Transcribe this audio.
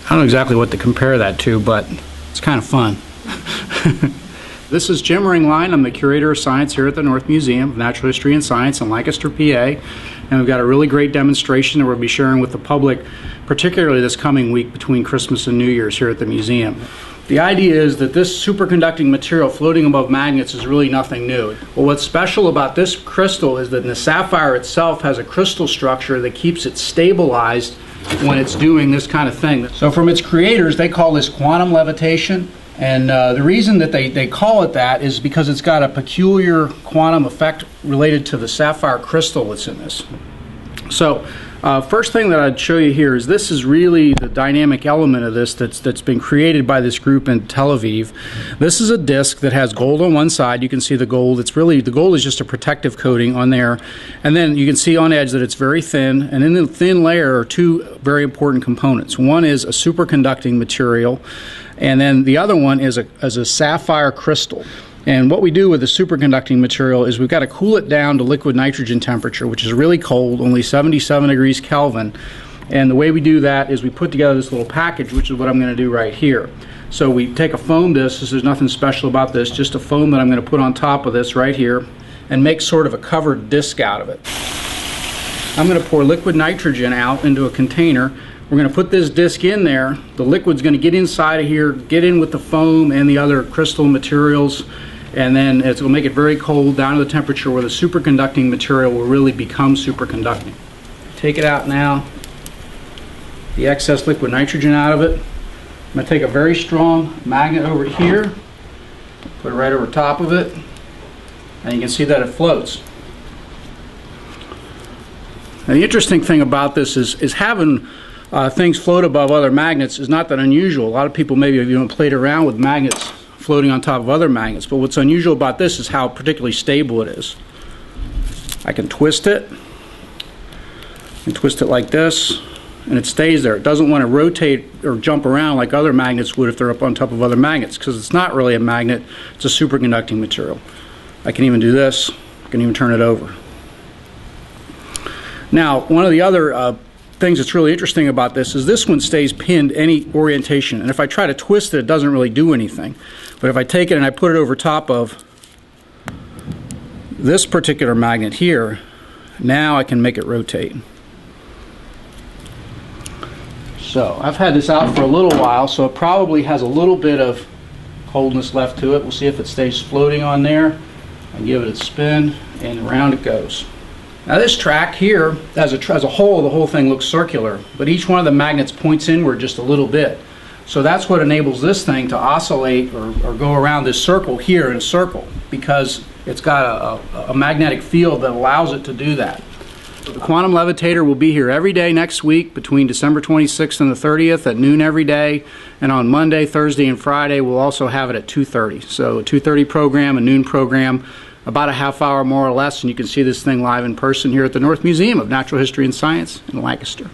I don't know exactly what to compare that to, but it's kind of fun. This is Jim Ringline. I'm the Curator of Science here at the North Museum of Natural History and Science in Lancaster, PA. And we've got a really great demonstration that we'll be sharing with the public, particularly this coming week between Christmas and New Year's here at the museum. The idea is that this superconducting material floating above magnets is really nothing new. Well, what's special about this crystal is that the sapphire itself has a crystal structure that keeps it stabilized when it's doing this kind of thing. So from its creators, they call this quantum levitation. And the reason that they call it that is because it's got a peculiar quantum effect related to the sapphire crystal that's in this. So first thing that I'd show you here is this is really the dynamic element of this that's been created by this group in Tel Aviv. This is a disc that has gold on one side. You can see the gold. It's really, the gold is just a protective coating on there. And then you can see on edge that it's very thin. And in the thin layer are two very important components. One is a superconducting material, and then the other one is a sapphire crystal. And what we do with the superconducting material is we've got to cool it down to liquid nitrogen temperature, which is really cold, only 77 degrees Kelvin. And the way we do that is we put together this little package, which is what I'm going to do right here. So we take a foam disc. There's nothing special about this, just a foam that I'm going to put on top of this right here and make sort of a covered disc out of it. I'm going to pour liquid nitrogen out into a container. We're going to put this disc in there. The liquid's going to get inside of here, get in with the foam and the other crystal materials, and then it will make it very cold down to the temperature where the superconducting material will really become superconducting. Take it out now, the excess liquid nitrogen out of it. I'm going to take a very strong magnet over here, put it right over top of it, and you can see that it floats. Now, the interesting thing about this is having things float above other magnets is not that unusual. A lot of people maybe have even played around with magnets floating on top of other magnets, but what's unusual about this is how particularly stable it is. I can twist it, and twist it like this, and it stays there. It doesn't want to rotate or jump around like other magnets would if they're up on top of other magnets, because it's not really a magnet, it's a superconducting material. I can even do this, I can even turn it over. Now, one of the other things that's really interesting about this is this one stays pinned any orientation, and if I try to twist it, it doesn't really do anything. But if I take it and I put it over top of this particular magnet here, now I can make it rotate. So I've had this out for a little while, so it probably has a little bit of coldness left to it. We'll see if it stays floating on there. I give it a spin, and around it goes. Now this track here, as a whole, the whole thing looks circular, but each one of the magnets points inward just a little bit. So that's what enables this thing to oscillate or go around this circle here in a circle, because it's got a magnetic field that allows it to do that. The Quantum Levitator will be here every day next week between December 26th and the 30th at noon every day, and on Monday, Thursday, and Friday we'll also have it at 2:30. So a 2:30 program, a noon program, about a half hour more or less, and you can see this thing live in person here at the North Museum of Natural History and Science in Lancaster.